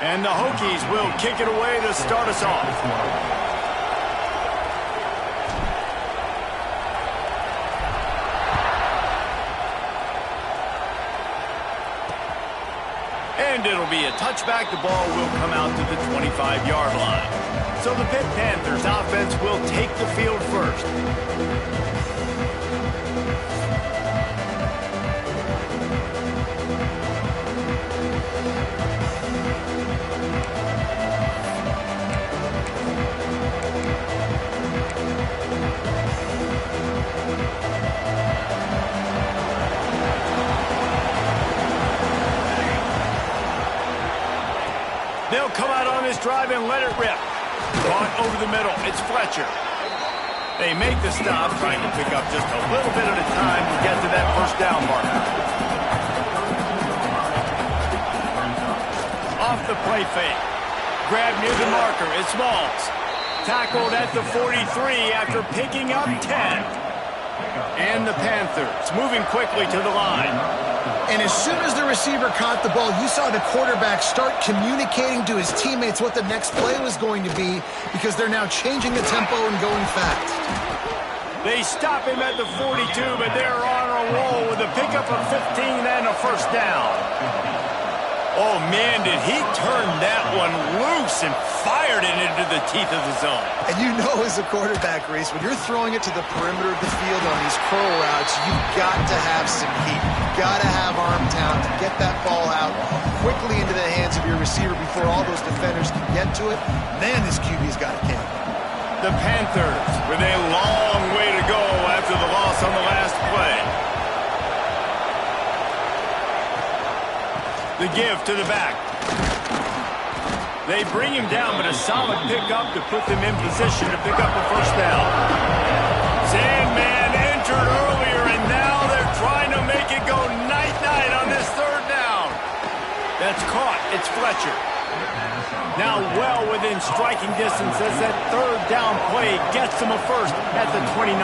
And the Hokies will kick it away to start us off. And it'll be a touchback. The ball will come out to the 25-yard line. So the Pitt Panthers offense will take the field first. They'll come out on this drive and let it rip. Caught over the middle. It's Fletcher. They make the stop, trying to pick up just a little bit at a time to get to that first down marker. Off the play fake. Grab near the marker. It's Smalls. Tackled at the 43 after picking up 10. And the Panthers moving quickly to the line. And as soon as the receiver caught the ball, you saw the quarterback start communicating to his teammates what the next play was going to be, because they're now changing the tempo and going fast. They stop him at the 42, but they're on a roll with a pickup of 15 and a first down. Oh, man, did he turn that one loose and fired it into the teeth of the zone. And you know, as a quarterback, Reese, when you're throwing it to the perimeter of the field on these curl routes, you've got to have some heat. You've got to have arm talent to get that ball out quickly into the hands of your receiver before all those defenders can get to it. Man, this QB's got a camp. The Panthers with a long way to go after the loss on the last play. The give to the back. They bring him down, but a solid pickup to put them in position to pick up a first down. Sandman entered earlier, and now they're trying to make it go night-night on this third down. That's caught. It's Fletcher. Now well within striking distance as that third down play gets them a first at the 29.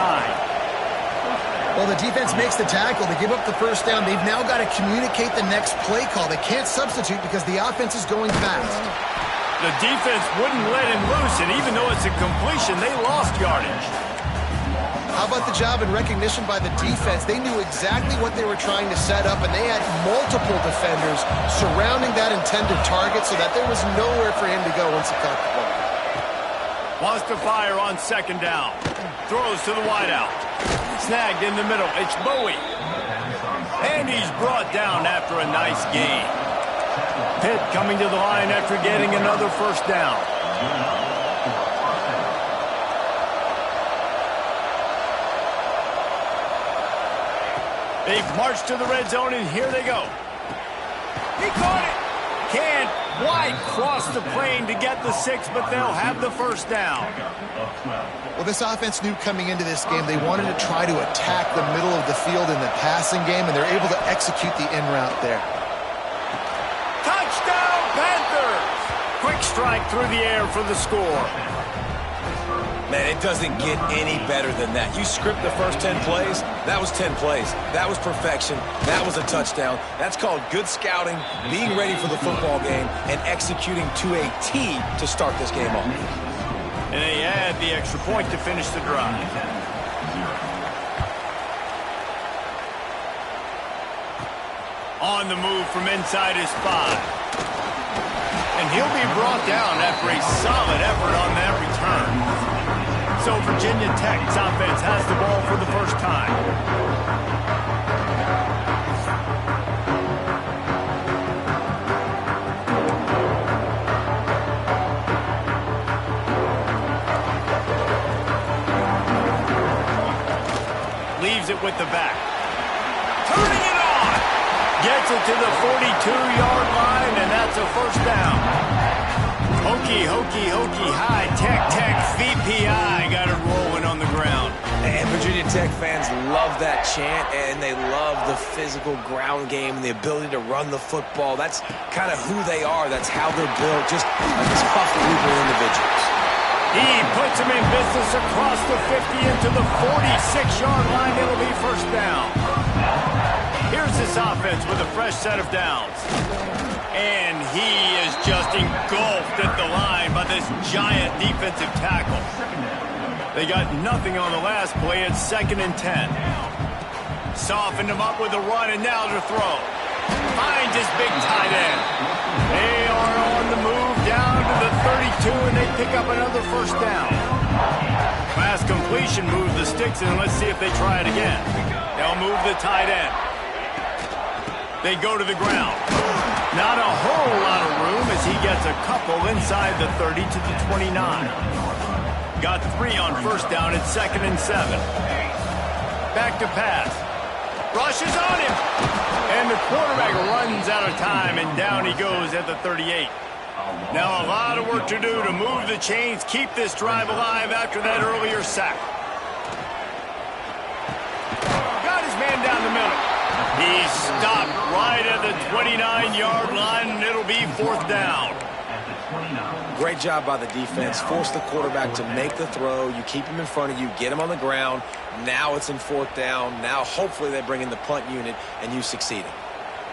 Well, the defense makes the tackle. They give up the first down. They've now got to communicate the next play call. They can't substitute because the offense is going fast. The defense wouldn't let him loose, and even though it's a completion, they lost yardage. How about the job and recognition by the defense? They knew exactly what they were trying to set up, and they had multiple defenders surrounding that intended target so that there was nowhere for him to go once he caught the ball. Wants to fire on second down. Throws to the wideout. Snagged in the middle. It's Bowie. And he's brought down after a nice gain. Pitt coming to the line after getting another first down. They've marched to the red zone, and here they go. He caught it. Can't quite cross the plane to get the 6, but they'll have the first down. Well, this offense knew coming into this game they wanted to try to attack the middle of the field in the passing game, and they're able to execute the in route there. Touchdown, Panthers! Quick strike through the air for the score. Man, it doesn't get any better than that. You script the first 10 plays, that was 10 plays. That was perfection. That was a touchdown. That's called good scouting, being ready for the football game, and executing to a T to start this game off. And they add the extra point to finish the drive. On the move from inside his 5. And he'll be brought down after a solid effort on that return. So Virginia Tech's offense has the ball for the first time. Leaves it with the back. Turning it on! Gets it to the 42-yard line, and that's a first down. Hokey, hokey, hokey, high-tech, VPI got it rolling on the ground. And Virginia Tech fans love that chant, and they love the physical ground game and the ability to run the football. That's kind of who they are. That's how they're built, just a tough group of individuals. He puts him in business across the 50 into the 46-yard line. It'll be first down. Here's this offense with a fresh set of downs. And he is just engulfed at the line by this giant defensive tackle. They got nothing on the last play. It's 2nd and 10. Softened him up with a run, and now to throw. Finds his big tight end. They are on the move down to the 32, and they pick up another first down. Pass completion moves the sticks, and let's see if they try it again. They'll move the tight end. They go to the ground. Not a whole lot of room as he gets a couple inside the 30 to the 29. Got 3 on first down at 2nd and 7. Back to pass. Rushes on him. And the quarterback runs out of time, and down he goes at the 38. Now a lot of work to do to move the chains, keep this drive alive after that earlier sack. Got his man down the middle. He's stopped right at the 29-yard line, and it'll be 4th down. Great job by the defense. Force the quarterback to make the throw. You keep him in front of you, get him on the ground. Now it's in 4th down. Now hopefully they bring in the punt unit, and you succeeded.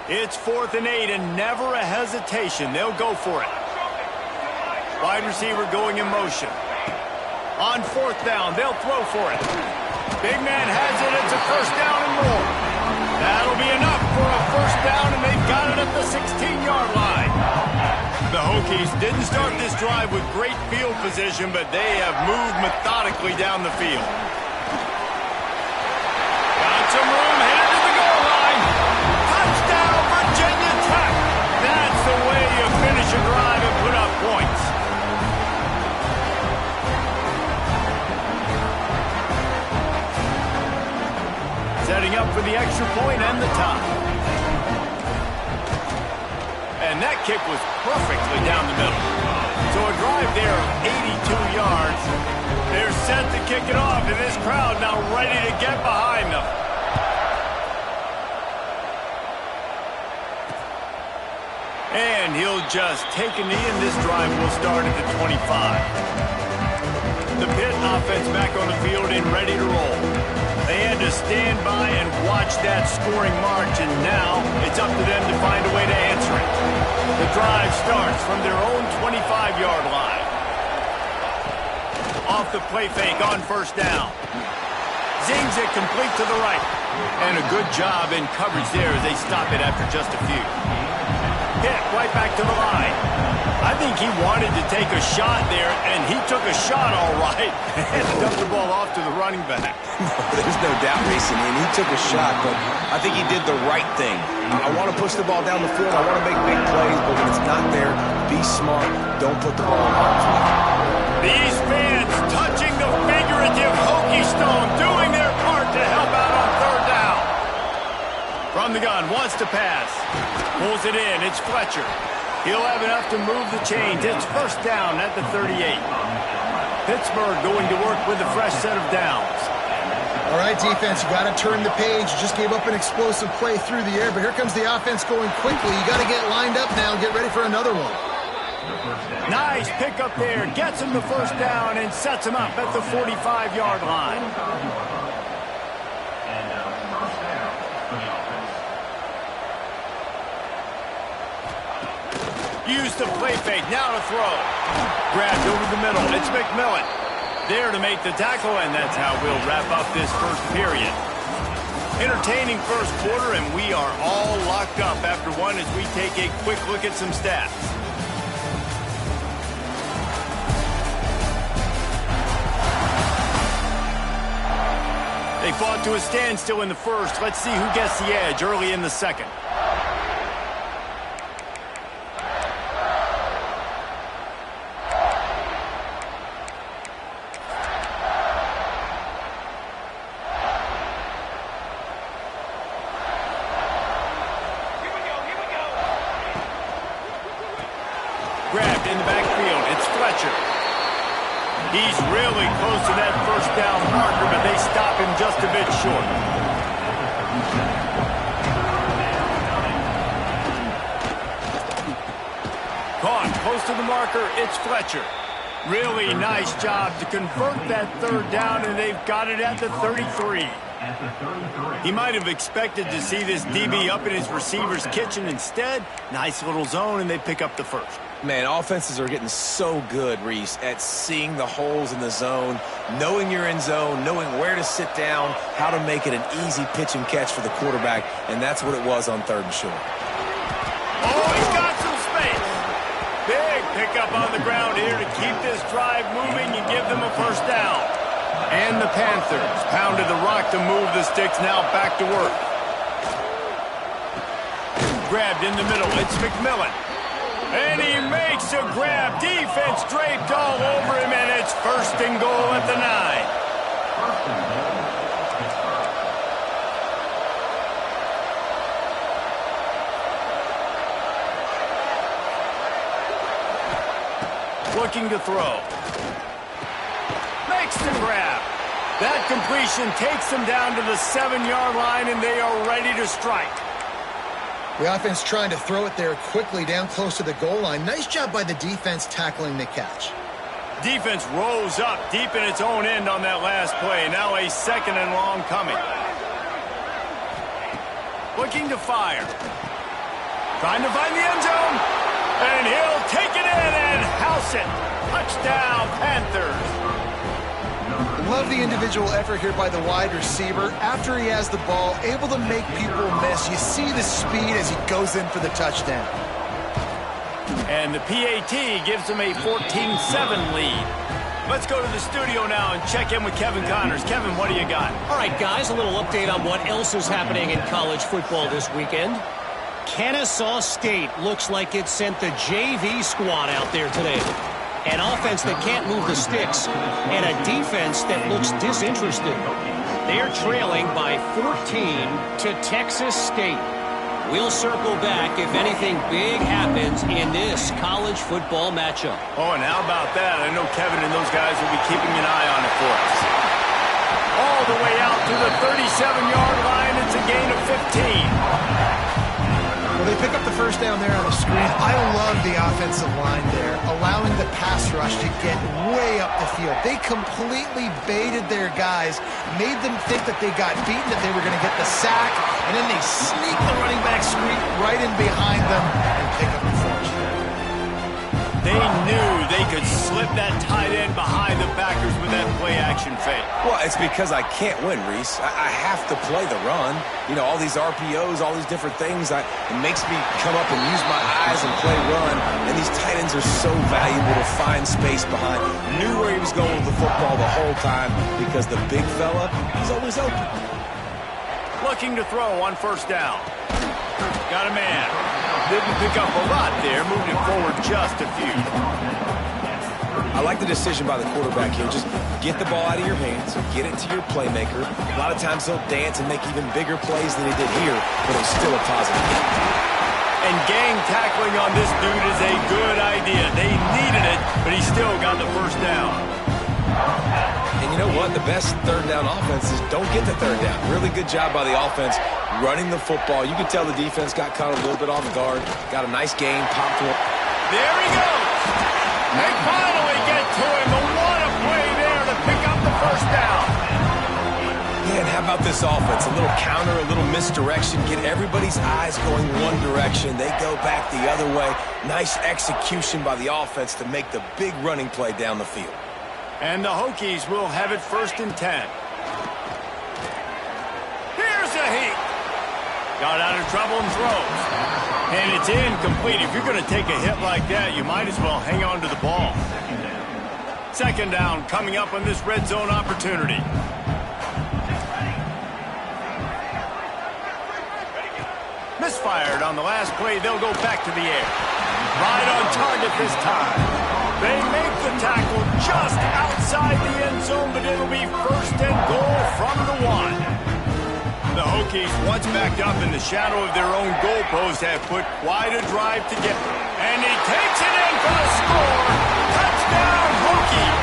It's 4th and 8, and never a hesitation. They'll go for it. Wide receiver going in motion. On 4th down, they'll throw for it. Big man has it. It's a first down and more. That'll be enough for a first down, and they've got it at the 16-yard line. The Hokies didn't start this drive with great field position, but they have moved methodically down the field. Got some room, headed to the goal line. Touchdown, Virginia Tech. That's the way you finish a drive and put up points. Setting up for the extra point and the tie. And that kick was perfectly down the middle. So a drive there of 82 yards. They're set to kick it off, and this crowd now ready to get behind them. And he'll just take a knee, and this drive will start at the 25. The Pitt offense back on the field and ready to roll. They had to stand by and watch that scoring march, and now it's up to them to find a way to answer it. The drive starts from their own 25-yard line. Off the play fake on first down. Zings it complete to the right. And a good job in coverage there as they stop it after just a few. Pitt right back to the line. I think he wanted to take a shot there, and he took a shot all right and dumped the ball off to the running back. There's no doubt, Mason, and he took a shot, but I think he did the right thing. I want to push the ball down the field. I want to make big plays, but when it's not there, be smart. Don't put the ball in harm's way. These fans touching the figurative Hokie stone, doing their part to help out on 3rd down. From the gun, wants to pass. Pulls it in. It's Fletcher. He'll have enough to move the chains. It's first down at the 38. Pittsburgh going to work with a fresh set of downs. All right, defense, you got to turn the page. You just gave up an explosive play through the air, but here comes the offense going quickly. You got to get lined up now and get ready for another one. Nice pick up there. Gets him the first down and sets him up at the 45-yard line. Used to play fake, now to throw. Grabbed over the middle, it's McMillan. There to make the tackle, and that's how we'll wrap up this first period. Entertaining first quarter, and we are all locked up after one as we take a quick look at some stats. They fought to a standstill in the first. Let's see who gets the edge early in the second. Grabbed in the backfield. It's Fletcher. He's really close to that first down marker, but they stop him just a bit short. Caught close to the marker. It's Fletcher. Really nice job to convert that 3rd down, and they've got it at the 33. He might have expected to see this DB up in his receiver's kitchen. Instead, nice little zone, and they pick up the first. Man, offenses are getting so good, Reese, at seeing the holes in the zone, knowing you're in zone, knowing where to sit down, how to make it an easy pitch and catch for the quarterback, and that's what it was on 3rd and short. Oh, he's got some space. Big pickup on the ground here to keep this drive moving and give them a first down. And the Panthers pounded the rock to move the sticks, now back to work. Grabbed in the middle, it's McMillan. And he makes a grab. Defense draped all over him, and it's 1st and goal at the 9. Looking to throw. Makes the grab. That completion takes them down to the 7-yard line, and they are ready to strike. The offense trying to throw it there quickly down close to the goal line. Nice job by the defense tackling the catch. Defense rose up deep in its own end on that last play. Now a 2nd and long coming. Looking to fire. Trying to find the end zone. And he'll take it in and house it. Touchdown, Panthers. Love the individual effort here by the wide receiver. After he has the ball, able to make people miss. You see the speed as he goes in for the touchdown. And the PAT gives them a 14-7 lead. Let's go to the studio now and check in with Kevin Connors. Kevin, what do you got? All right, guys, a little update on what else is happening in college football this weekend. Kennesaw State looks like it sent the JV squad out there today. An offense that can't move the sticks, and a defense that looks disinterested. They're trailing by 14 to Texas State. We'll circle back if anything big happens in this college football matchup. Oh, and how about that? I know Kevin and those guys will be keeping an eye on it for us. All the way out to the 37-yard line. It's a gain of 15. Well, they pick up the first down there on the screen. I love the offensive line there, allowing the pass rush to get way up the field. They completely baited their guys, made them think that they got beaten, that they were going to get the sack, and then they sneak the running back screen right in behind them and pick up the first. They knew they could slip that tight end behind the backers with that play-action fake. Well, it's because I can't win, Reese. I have to play the run. You know, all these RPOs, all these different things, it makes me come up and use my eyes and play run. And these tight ends are so valuable to find space behind. Knew where he was going with the football the whole time because the big fella, he's always open. Looking to throw on 1st down. Got a man. Didn't pick up a lot there, moved it forward just a few. I like the decision by the quarterback here. Just get the ball out of your hands, get it to your playmaker. A lot of times he'll dance and make even bigger plays than he did here, but it's still a positive. And gang tackling on this dude is a good idea. They needed it, but he still got the first down. And you know what? The best 3rd down offense is don't get the 3rd down. Really good job by the offense running the football. You can tell the defense got caught a little bit off guard. Got a nice game, popped one. There he goes. They finally get to him. But what a play there to pick up the first down. Yeah, and how about this offense? A little counter, a little misdirection. Get everybody's eyes going one direction. They go back the other way. Nice execution by the offense to make the big running play down the field. And the Hokies will have it 1st and 10. Here's a heat. Got out of trouble and throws. And it's incomplete. If you're going to take a hit like that, you might as well hang on to the ball. 2nd down coming up on this red zone opportunity. Misfired on the last play. They'll go back to the air. Right on target this time. They make the tackle just outside the end zone, but it'll be 1st and goal from the 1. The Hokies, once backed up in the shadow of their own goalpost, have put quite a drive together. And he takes it in for the score. Touchdown, Hokies!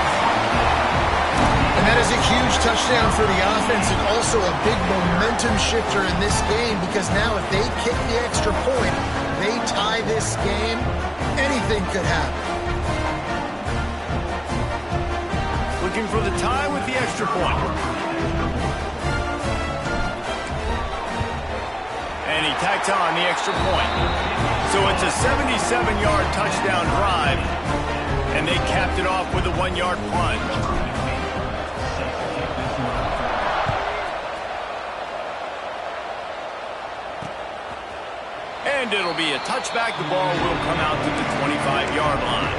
And that is a huge touchdown for the offense and also a big momentum shifter in this game because now if they kick the extra point, they tie this game, anything could happen. Looking for the tie with the extra point. tacks on the extra point. So it's a 77-yard touchdown drive, and they capped it off with a 1-yard plunge. And it'll be a touchback. The ball will come out to the 25-yard line.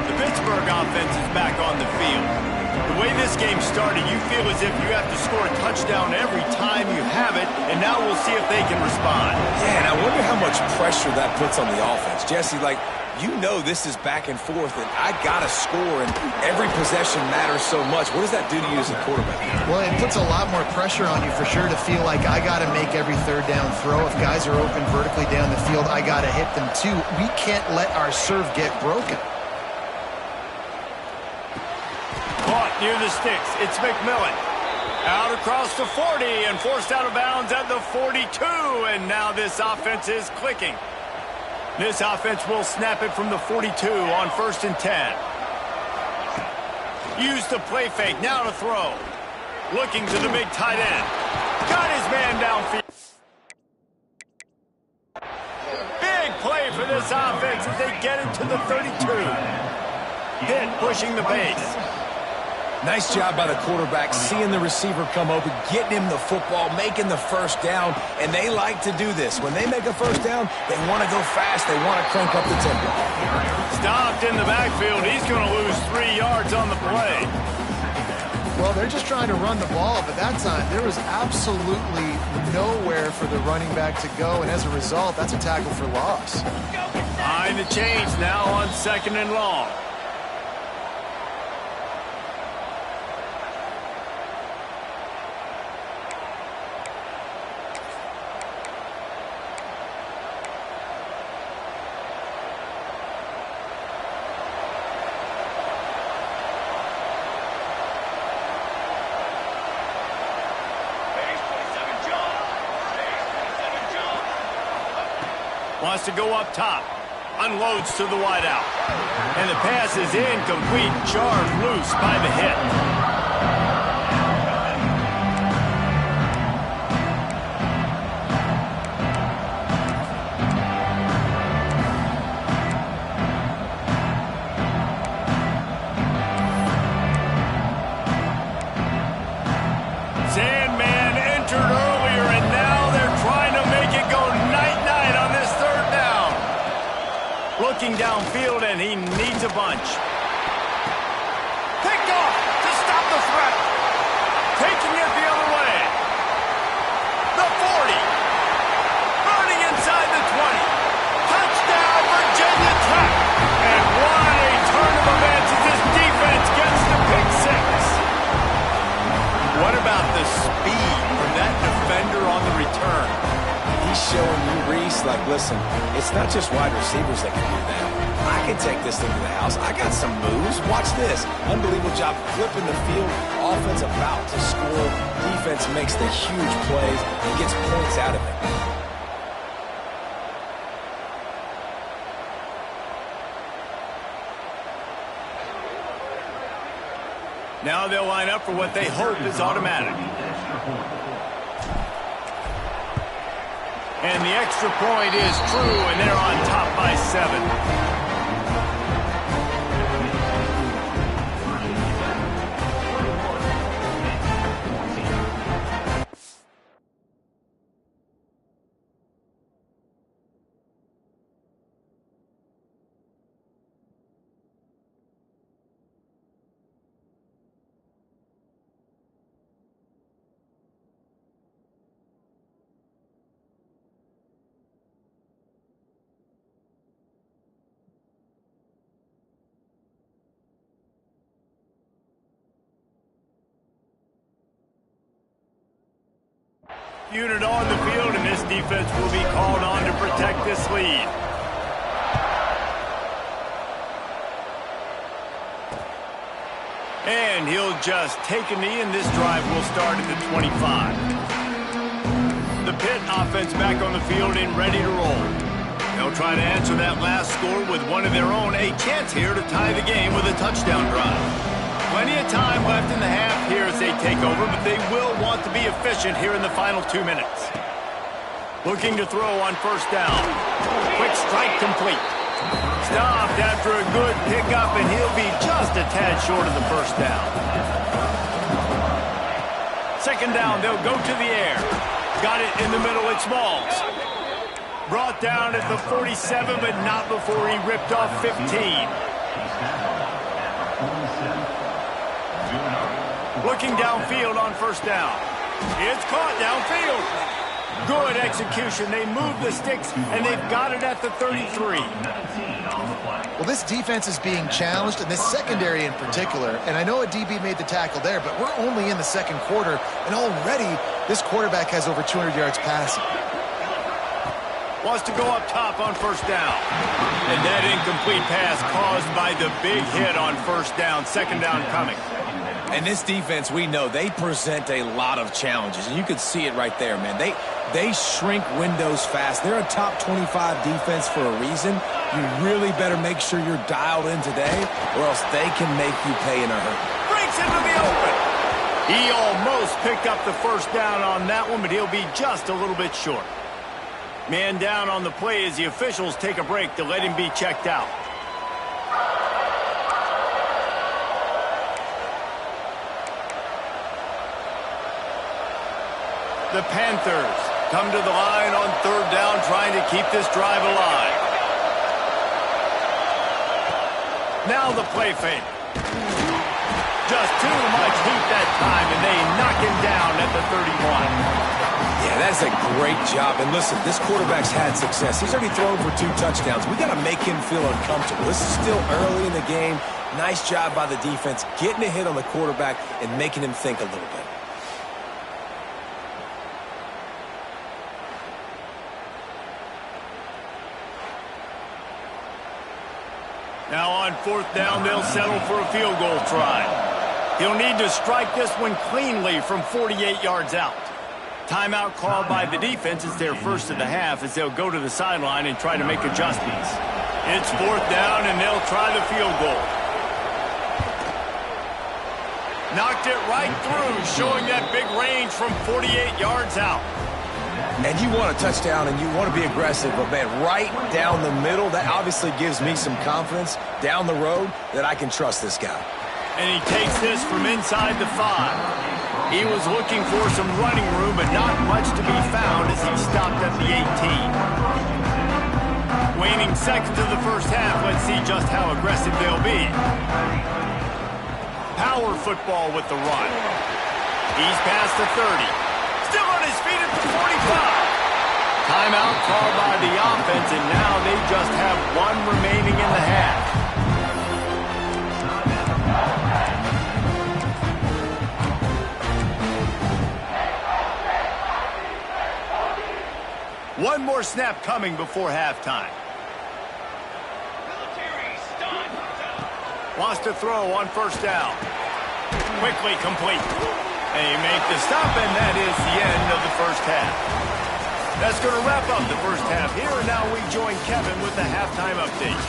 The Pittsburgh offense is back on the field. The way this game started, you feel as if you have to score a touchdown every time you have it, and now we'll see if they can respond. Yeah, and I wonder how much pressure that puts on the offense. Jesse, like, you know this is back and forth, and I got to score, and every possession matters so much. What does that do to you as a quarterback? Well, it puts a lot more pressure on you for sure to feel like I got to make every third down throw. If guys are open vertically down the field, I got to hit them too. We can't let our serve get broken. Caught near the sticks. It's McMillan. Out across the 40 and forced out of bounds at the 42. And now this offense is clicking. This offense will snap it from the 42 on 1st and 10. Use the play fake. Now to throw. Looking to the big tight end. Got his man downfield. Big play for this offense as they get into the 32. Pitt pushing the base. Nice job by the quarterback, seeing the receiver come open, getting him the football, making the first down, and they like to do this. When they make a first down, they want to go fast. They want to crank up the tempo. Stopped in the backfield. He's going to lose 3 yards on the play. Well, they're just trying to run the ball, but that time there was absolutely nowhere for the running back to go, and as a result, that's a tackle for loss. Behind the chains now on 2nd and long. Wants to go up top. Unloads to the wideout. And the pass is incomplete. Jarred loose by the hit. Sandman entered earlier, and now they're trying to make it go night-night on this 3rd down. Looking downfield, and he needs a bunch. Picked off to stop the threat. Taking it the other way. The 40. Running inside the 20. Touchdown, Virginia Tech. And what a turn of events as this defense gets the pick 6. What about the speed from that defender on the return? He's showing you, Reese, like, listen, it's not just wide receivers that can do that. I can take this thing to the house. I got some moves. Watch this. Unbelievable job flipping the field. Offense about to score. Defense makes the huge plays and gets points out of it. Now they'll line up for what they hope is automatic. And the extra point is true, and they're on top by 7. Unit on the field, and this defense will be called on to protect this lead. And he'll just take a knee, and this drive will start at the 25. The Pitt offense back on the field and ready to roll. They'll try to answer that last score with one of their own. A chance here to tie the game with a touchdown drive. Plenty of time left in the half here as they take over, but they will want to be efficient here in the final 2 minutes. Looking to throw on first down. Quick strike complete. Stopped after a good pickup, and he'll be just a tad short of the first down. Second down, they'll go to the air. Got it in the middle, it's Smalls. Brought down at the 47, but not before he ripped off 15. Looking downfield on first down. It's caught downfield. Good execution. They move the sticks, and they've got it at the 33. Well, this defense is being challenged, and this secondary in particular. And I know a DB made the tackle there, but we're only in the second quarter, and already this quarterback has over 200 yards passing. Wants to go up top on first down. And that incomplete pass caused by the big hit on first down. Second down coming. And this defense, we know, they present a lot of challenges. And you can see it right there, man. They shrink windows fast. They're a top 25 defense for a reason. You really better make sure you're dialed in today, or else they can make you pay in a hurry. Breaks into the open. He almost picked up the first down on that one, but he'll be just a little bit short. Man down on the play as the officials take a break to let him be checked out. The Panthers come to the line on third down, trying to keep this drive alive. Now the play fake. Just too much heat that time, and they knock him down at the 31. Yeah, that's a great job. And listen, this quarterback's had success. He's already thrown for 2 touchdowns. We got to make him feel uncomfortable. This is still early in the game. Nice job by the defense, getting a hit on the quarterback and making him think a little bit. Now on fourth down, they'll settle for a field goal try. He'll need to strike this one cleanly from 48 yards out. Timeout called by the defense. It's their first of the half as they'll go to the sideline and try to make adjustments. It's fourth down, and they'll try the field goal. Knocked it right through, showing that big range from 48 yards out. And you want a touchdown and you want to be aggressive, but man, right down the middle, that obviously gives me some confidence down the road that I can trust this guy. And he takes this from inside the 5. He was looking for some running room, but not much to be found as he stopped at the 18. Waning seconds of the first half, let's see just how aggressive they'll be. Power football with the run. He's past the 30. Still on his feet at the 45. Timeout called by the offense, and now they just have one remaining in the half. One more snap coming before halftime. Wants to throw on first down. Quickly complete. They make the stop, and that is the end of the first half. That's going to wrap up the first half here, and now we join Kevin with the halftime update.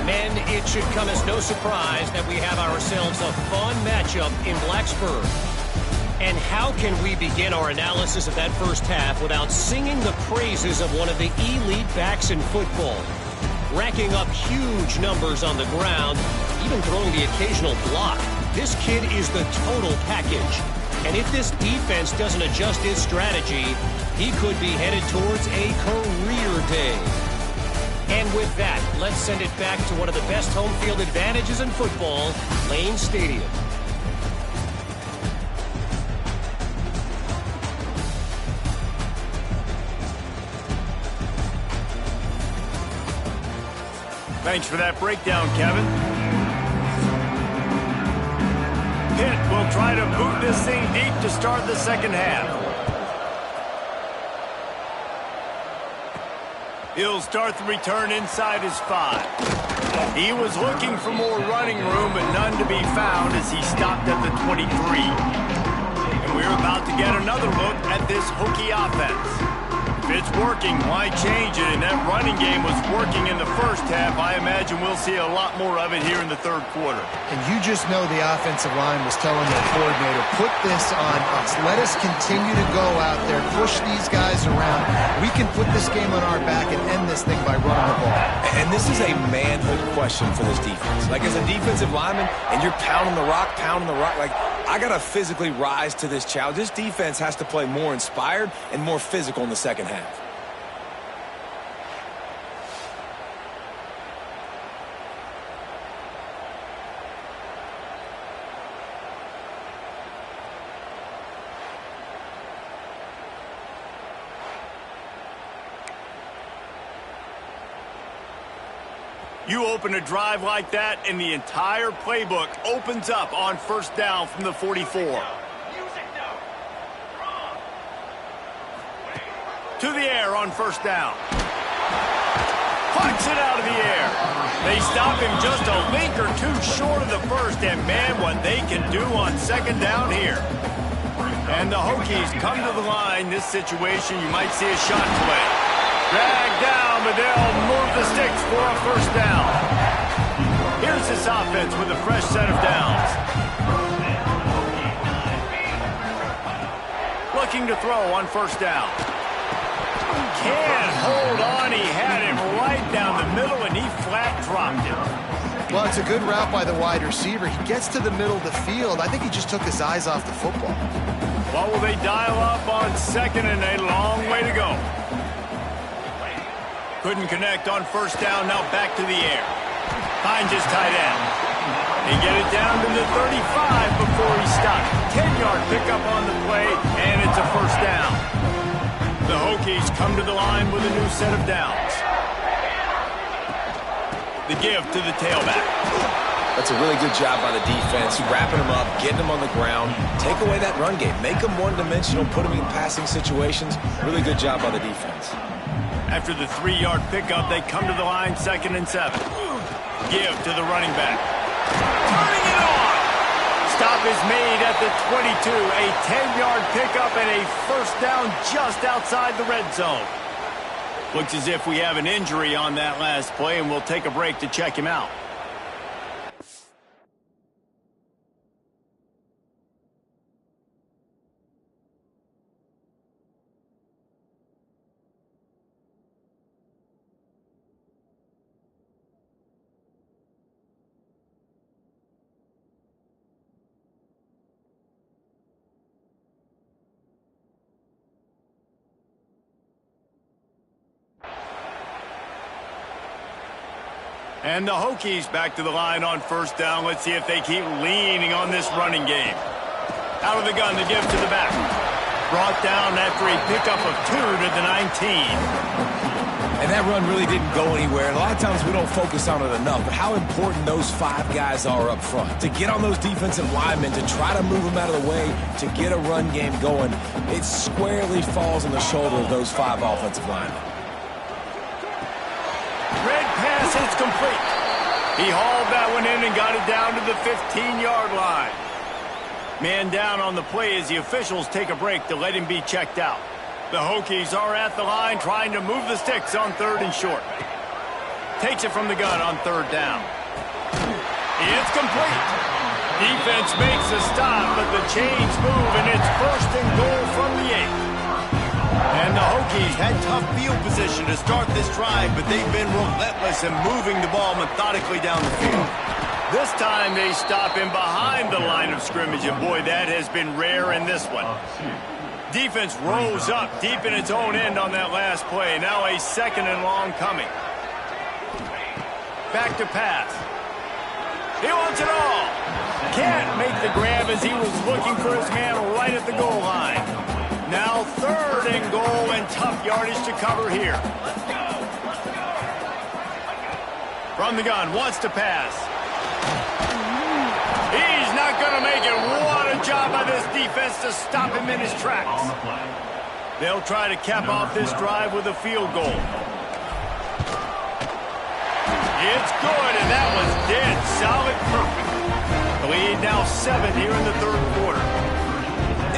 Men, it should come as no surprise that we have ourselves a fun matchup in Blacksburg. And how can we begin our analysis of that first half without singing the praises of one of the elite backs in football? Racking up huge numbers on the ground, even throwing the occasional block. This kid is the total package. And if this defense doesn't adjust its strategy, he could be headed towards a career day. And with that, let's send it back to one of the best home field advantages in football, Lane Stadium. Thanks for that breakdown, Kevin. Pitt will try to boot this thing deep to start the second half. He'll start the return inside his 5. He was looking for more running room, but none to be found as he stopped at the 23. And we're about to get another look at this Hokie offense. it's working, why change it? And that running game was working in the first half. I imagine we'll see a lot more of it here in the third quarter. And you just know the offensive line was telling their coordinator, put this on us. Let us continue to go out there, push these guys around. We can put this game on our back and end this thing by running the ball. And this is a manhood question for this defense. Like, as a defensive lineman, and you're pounding the rock, like, I got to physically rise to this challenge. This defense has to play more inspired and more physical in the second half. You open a drive like that, and the entire playbook opens up on first down from the 44. To the air on first down. Puts it out of the air. They stop him just a link or two short of the first, and man, what they can do on second down here. And the Hokies come to the line. This situation, you might see a shot play. Dragged down, but they'll move the sticks for a first down. Here's this offense with a fresh set of downs. Looking to throw on first down. Can't hold on. He had him right down the middle, and he flat dropped it. Well, it's a good route by the wide receiver. He gets to the middle of the field. I think he just took his eyes off the football. Well, will they dial up on second, and a long way to go. Couldn't connect on first down, now back to the air. Finds his tight end. They get it down to the 35 before he stopped. 10-yard pickup on the play, and it's a first down. The Hokies come to the line with a new set of downs. The give to the tailback. That's a really good job by the defense, wrapping them up, getting them on the ground, take away that run game, make them one-dimensional, put them in passing situations. Really good job by the defense. After the 3-yard pickup, they come to the line, 2nd and 7. Give to the running back. Turning it on! Stop is made at the 22. A 10-yard pickup and a first down just outside the red zone. Looks as if we have an injury on that last play, and we'll take a break to check him out. And the Hokies back to the line on first down. Let's see if they keep leaning on this running game. Out of the gun, the give to the back. Brought down after a pickup of 2 to the 19. And that run really didn't go anywhere. And a lot of times we don't focus on it enough, but how important those 5 guys are up front. To get on those defensive linemen, to try to move them out of the way, to get a run game going, it squarely falls on the shoulder of those 5 offensive linemen. Red pass is complete. He hauled that one in and got it down to the 15-yard line. Man down on the play as the officials take a break to let him be checked out. The Hokies are at the line trying to move the sticks on 3rd and short. Takes it from the gun on 3rd down. It's complete. Defense makes a stop, but the chains move, and it's 1st and goal from the 8. And the Hokies had tough field position to start this drive, but they've been relentless in moving the ball methodically down the field. This time they stop him behind the line of scrimmage, and boy, that has been rare in this one. Defense rose up deep in its own end on that last play. Now a 2nd and long coming. Back to pass. He wants it all. Can't make the grab as he was looking for his man right at the goal line. Now 3rd and goal, and tough yardage to cover here. From the gun, wants to pass. He's not going to make it. What a job by this defense to stop him in his tracks. They'll try to cap off this drive with a field goal. It's good, and that was dead solid perfect. The lead now 7 here in the 3rd quarter.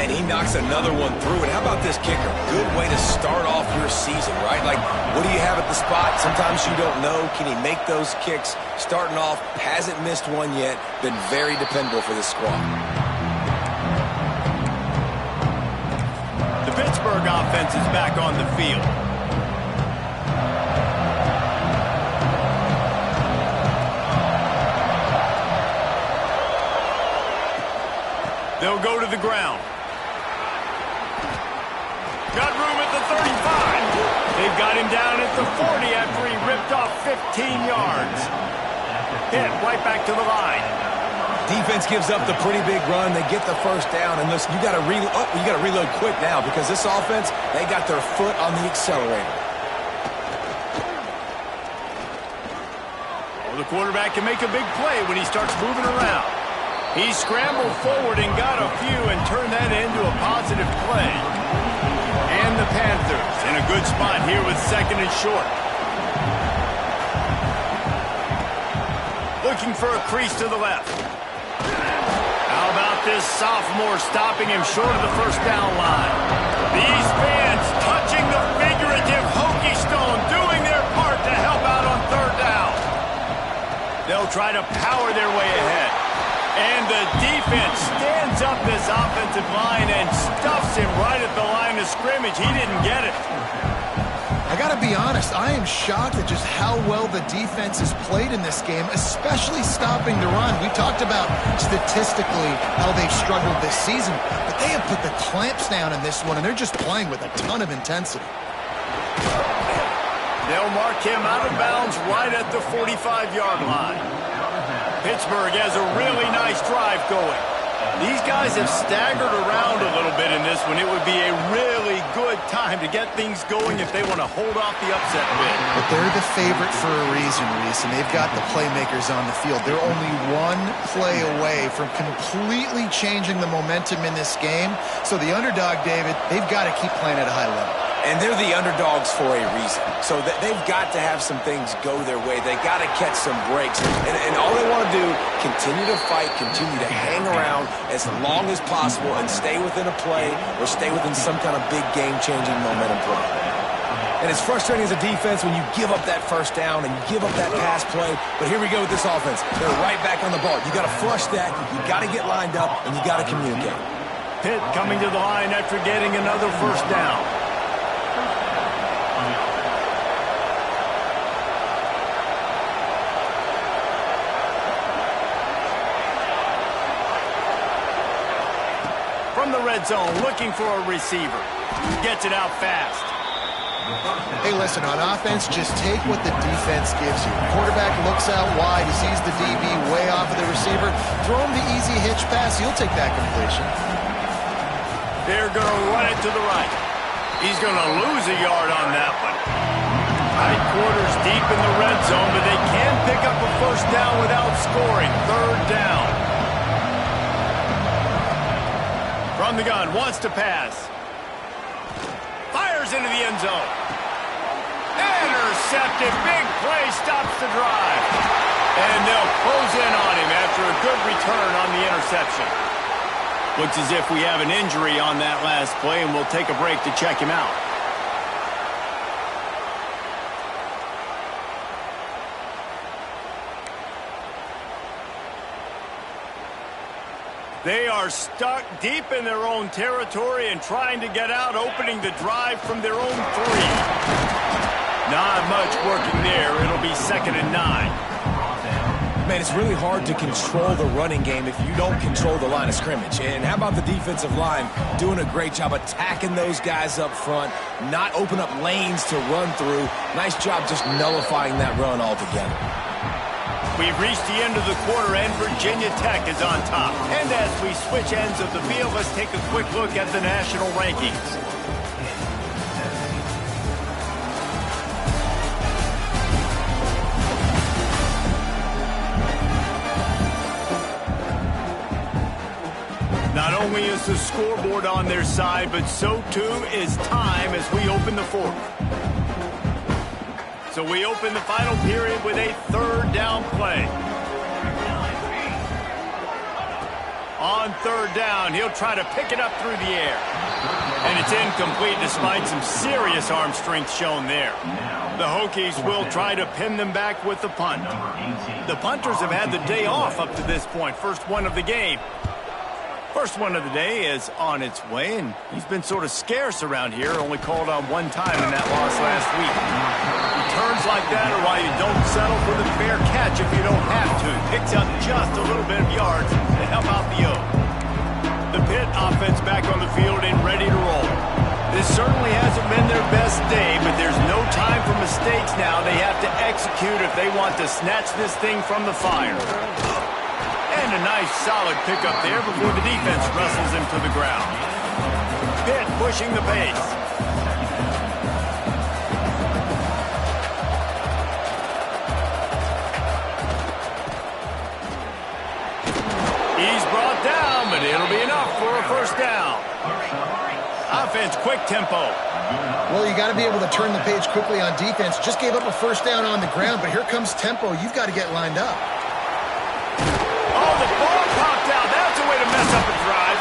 And he knocks another one through. And how about this kicker? Good way to start off your season, right? Like, what do you have at the spot? Sometimes you don't know. Can he make those kicks? Starting off, hasn't missed one yet. Been very dependable for this squad. The Pittsburgh offense is back on the field. They'll go to the ground. Got room at the 35. They've got him down at the 40 after he ripped off 15 yards. Hit right back to the line. Defense gives up the pretty big run. They get the first down, and listen, you got to reload quick now because this offense, they got their foot on the accelerator. Well, the quarterback can make a big play when he starts moving around. He scrambled forward and got a few and turned that into a positive play. And the Panthers in a good spot here with 2nd and short. Looking for a crease to the left. How about this sophomore stopping him short of the first down line? These fans touching the figurative hokey stone, doing their part to help out on 3rd down. They'll try to power their way ahead. And the defense stands up this offensive line and stuffs him right at the line of scrimmage. He didn't get it. I got to be honest, I am shocked at just how well the defense has played in this game, especially stopping the run. We talked about statistically how they've struggled this season, but they have put the clamps down in this one, and they're just playing with a ton of intensity. They'll mark him out of bounds right at the 45-yard line. Pittsburgh has a really nice drive going. These guys have staggered around a little bit in this one. It would be a really good time to get things going if they want to hold off the upset bid. But they're the favorite for a reason, Reese, and they've got the playmakers on the field. They're only one play away from completely changing the momentum in this game. So the underdog, David, they've got to keep playing at a high level. And they're the underdogs for a reason. So they've got to have some things go their way. They got to catch some breaks. And all they want to do, continue to fight, continue to hang around as long as possible and stay within a play or stay within some kind of big game-changing momentum play. And it's frustrating as a defense when you give up that first down and you give up that pass play. But here we go with this offense. They're right back on the ball. You got to flush that. You got to get lined up, and you got to communicate. Pitt coming to the line after getting another first down. From the red zone, looking for a receiver. Gets it out fast. Hey, listen, on offense, just take what the defense gives you. Quarterback looks out wide. He sees the DB way off of the receiver. Throw him the easy hitch pass. He'll take that completion. They're going to run it to the right. He's going to lose a yard on that one. Tight quarters deep in the red zone, but they can pick up a first down without scoring. 3rd down. From the gun, wants to pass. Fires into the end zone. Intercepted. Big play stops the drive. And they'll close in on him after a good return on the interception. Looks as if we have an injury on that last play, and we'll take a break to check him out. They are stuck deep in their own territory and trying to get out, opening the drive from their own 3. Not much working there. It'll be 2nd and 9. Man, it's really hard to control the running game if you don't control the line of scrimmage. And how about the defensive line doing a great job attacking those guys up front, not open up lanes to run through. Nice job just nullifying that run altogether. We've reached the end of the quarter, and Virginia Tech is on top. And as we switch ends of the field, let's take a quick look at the national rankings. Not only is the scoreboard on their side, but so too is time as we open the 4th. So we open the final period with a 3rd down play. On third down, he'll try to pick it up through the air. And it's incomplete despite some serious arm strength shown there. The Hokies will try to pin them back with the punt. The punters have had the day off up to this point. First one of the game. First one of the day is on its way, and he's been sort of scarce around here, only called on one time in that loss last week. Returns like that are why you don't settle for the fair catch if you don't have to. Picks up just a little bit of yards to help out the O. The Pitt offense back on the field and ready to roll. This certainly hasn't been their best day, but there's no time for mistakes now. They have to execute if they want to snatch this thing from the fire. And a nice solid pickup there before the defense wrestles him to the ground. Pitt pushing the pace. He's brought down, but it'll be enough for a first down. Offense, quick tempo. Well, you got to be able to turn the page quickly on defense. Just gave up a first down on the ground, but here comes tempo. You've got to get lined up. Oh, the ball popped out. That's a way to mess up a drive.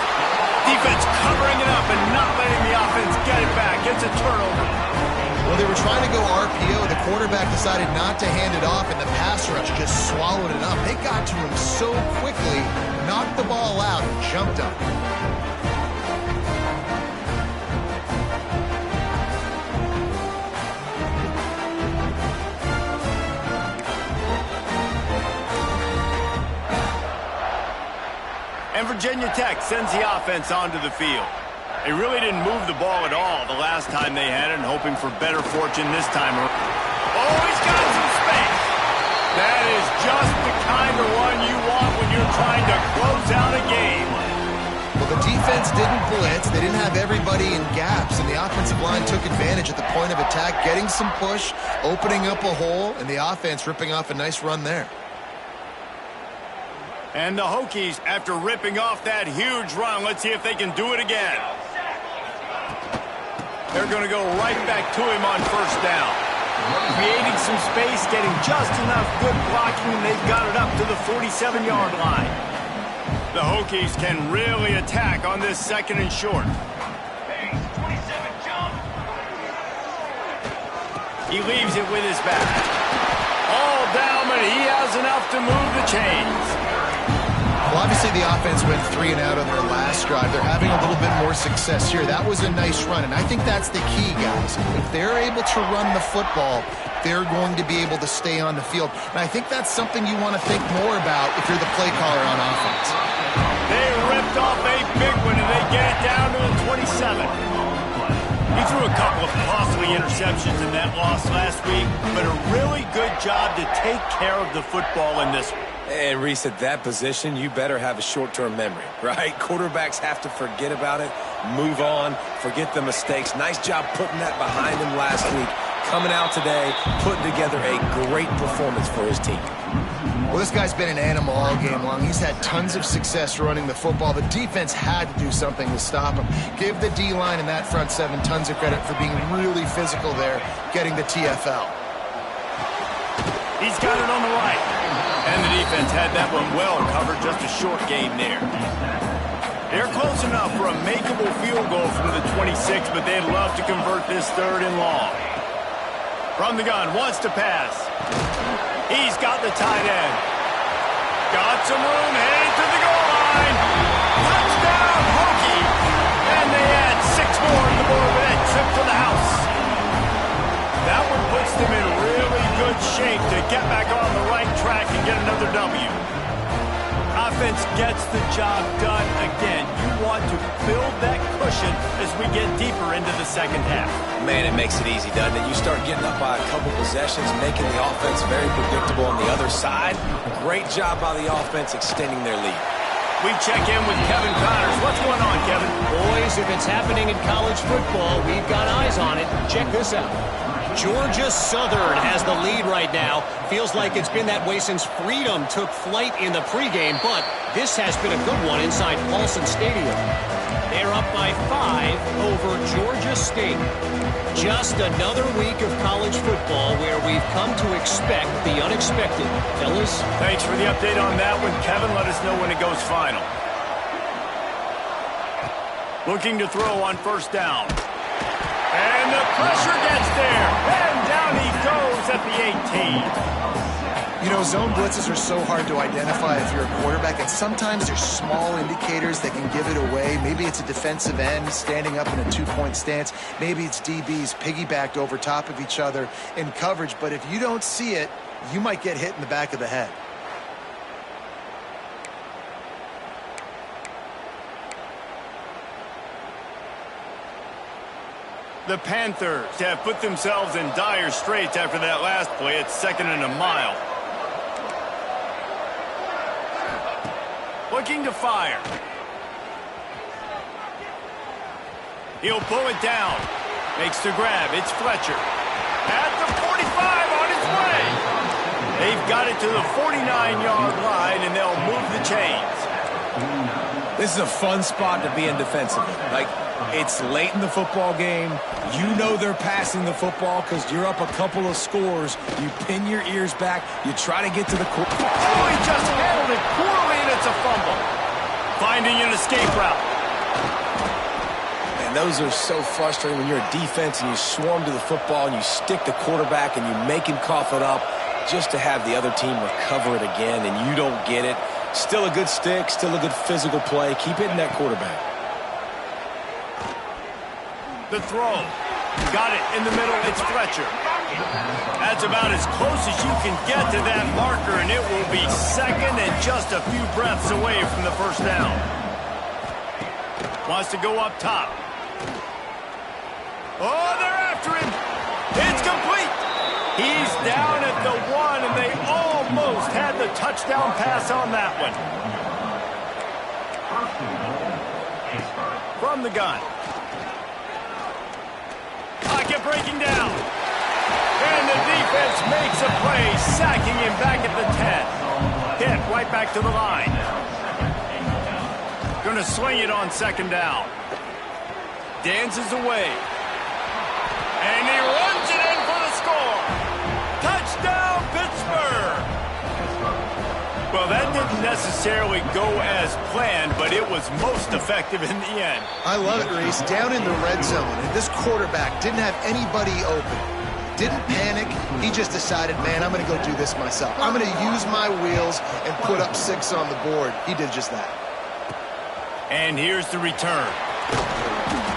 Defense covering it up and not letting the offense get it back. It's a turnover. Well, they were trying to go RPO. The quarterback decided not to hand it off, and the pass rush just swallowed it up. They got to him so quickly, knocked the ball out, and jumped up. And Virginia Tech sends the offense onto the field. They really didn't move the ball at all the last time they had it, and hoping for better fortune this time. Oh, he's got some space. That is just the kind of one you want when you're trying to close out a game. Well, the defense didn't blitz. They didn't have everybody in gaps, and the offensive line took advantage at the point of attack, getting some push, opening up a hole, and the offense ripping off a nice run there. And the Hokies, after ripping off that huge run, let's see if they can do it again. They're going to go right back to him on first down. Creating some space, getting just enough good blocking, and they've got it up to the 47-yard line. The Hokies can really attack on this second and short. He leaves it with his back. All down, but he has enough to move the chains. Well, obviously the offense went 3 and out on their last drive. They're having a little bit more success here. That was a nice run, and I think that's the key, guys. If they're able to run the football, they're going to be able to stay on the field. And I think that's something you want to think more about if you're the play caller on offense. They ripped off a big one, and they get it down to the 27. He threw a couple of costly interceptions in that loss last week, but a really good job to take care of the football in this one. And Reese, at that position, you better have a short-term memory, right? Quarterbacks have to forget about it, move on, forget the mistakes. Nice job putting that behind him last week. Coming out today, putting together a great performance for his team. Well, this guy's been an animal all game long. He's had tons of success running the football. The defense had to do something to stop him. Give the D-line and that front seven tons of credit for being really physical there, getting the TFL. He's got it on the right. And the defense had that one well covered, just a short game there. They're close enough for a makeable field goal from the 26, but they'd love to convert this third and long. From the gun, wants to pass. He's got the tight end. Got some room, headed to the goal line. Touchdown, Hokie! And they add 6 more on the board with that trip to the house. That one puts them in really good shape to get back on the right track and get another W. Offense gets the job done again. You want to build that cushion as we get deeper into the second half. Man, it makes it easy, doesn't it? You start getting up by a couple possessions, making the offense very predictable on the other side. Great job by the offense extending their lead. We check in with Kevin Connors. What's going on, Kevin? Boys, if it's happening in college football, we've got eyes on it. Check this out. Georgia Southern has the lead right now. Feels like it's been that way since Freedom took flight in the pregame, but this has been a good one inside Paulson Stadium. They're up by 5 over Georgia State. Just another week of college football where we've come to expect the unexpected. Fellas? Thanks for the update on that one, Kevin. Let us know when it goes final. Looking to throw on first down. And the pressure gets there. And down he goes at the 18. You know, zone blitzes are so hard to identify if you're a quarterback, and sometimes there's small indicators that can give it away. Maybe it's a defensive end standing up in a two-point stance. Maybe it's DBs piggybacked over top of each other in coverage. But if you don't see it, you might get hit in the back of the head. The Panthers have put themselves in dire straits after that last play. It's 2nd and a mile. Looking to fire. He'll pull it down. Makes the grab. It's Fletcher. At the 45 on its way. They've got it to the 49-yard line, and they'll move the chains. This is a fun spot to be in defensively. Like, it's late in the football game. You know they're passing the football because you're up a couple of scores. You pin your ears back. You try to get to the court. Oh, he just handled it poorly, and it's a fumble. Finding an escape route. And those are so frustrating when you're a defense and you swarm to the football and you stick the quarterback and you make him cough it up just to have the other team recover it again, and you don't get it. Still a good stick, still a good physical play. Keep hitting that quarterback. The throw. Got it in the middle. It's Fletcher. That's about as close as you can get to that marker, and it will be 2nd and just a few breaths away from the first down. Wants to go up top. Oh, they're after him. It's complete. He's down at the 1, and they almost had the touchdown pass on that one. From the gun. Pocket breaking down. And the defense makes a play, sacking him back at the 10. Hit right back to the line. Going to swing it on 2nd down. Dances away. And he runs it in for the score. Touchdown, Pittsburgh! Well, that didn't necessarily go as planned, but it was most effective in the end. I love it, Reese. Down in the red zone, and this quarterback didn't have anybody open. Didn't panic. He just decided, man, I'm going to go do this myself. I'm going to use my wheels and put up 6 on the board. He did just that. And here's the return.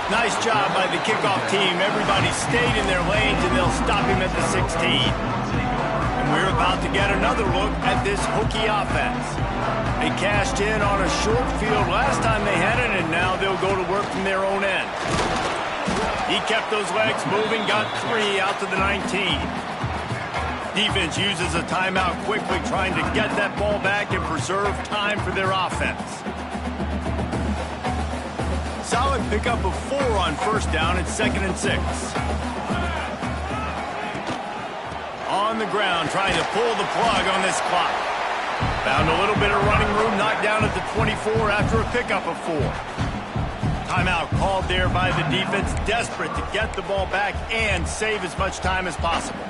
Nice job by the kickoff team. Everybody stayed in their lanes, and they'll stop him at the 16. And we're about to get another look at this Hokie offense. They cashed in on a short field last time they had it, and now they'll go to work from their own end. He kept those legs moving, got 3 out to the 19. Defense uses a timeout quickly, trying to get that ball back and preserve time for their offense. Solid pickup of 4 on first down. It's 2nd and 6. On the ground, trying to pull the plug on this clock. Found a little bit of running room, knocked down at the 24 after a pickup of 4. Timeout called there by the defense, desperate to get the ball back and save as much time as possible.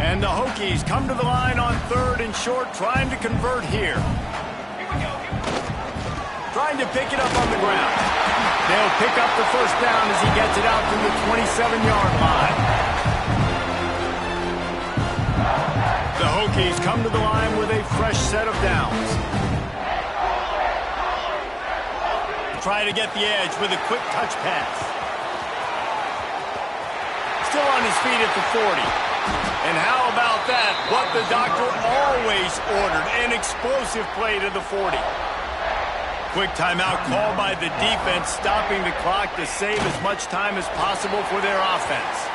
And the Hokies come to the line on 3rd and short, trying to convert here. Trying to pick it up on the ground. They'll pick up the first down as he gets it out to the 27-yard line. The Hokies come to the line with a fresh set of downs. Try to get the edge with a quick touch pass. Still on his feet at the 40. And how about that? What the doctor always ordered, an explosive play to the 40. Quick timeout called by the defense, stopping the clock to save as much time as possible for their offense.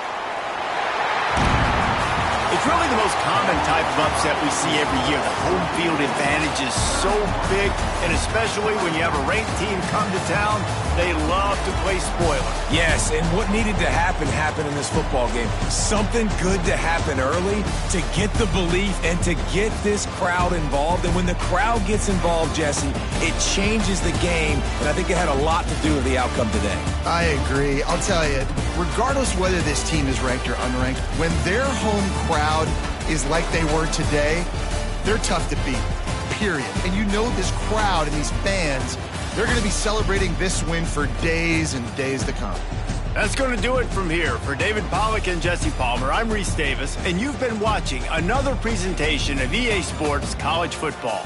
It's really the most common type of upset we see every year. The home field advantage is so big, and especially when you have a ranked team come to town, they love to play spoiler. Yes, and what needed to happen happened in this football game. Something good to happen early to get the belief and to get this crowd involved. And when the crowd gets involved, Jesse, it changes the game, and I think it had a lot to do with the outcome today. I agree. I'll tell you, regardless whether this team is ranked or unranked, when their home crowd is like they were today, they're tough to beat, period. And you know this crowd and these fans They're going to be celebrating this win for days and days to come. That's going to do it from here. For David Pollack and Jesse Palmer, I'm Reese Davis, and you've been watching another presentation of EA Sports College Football.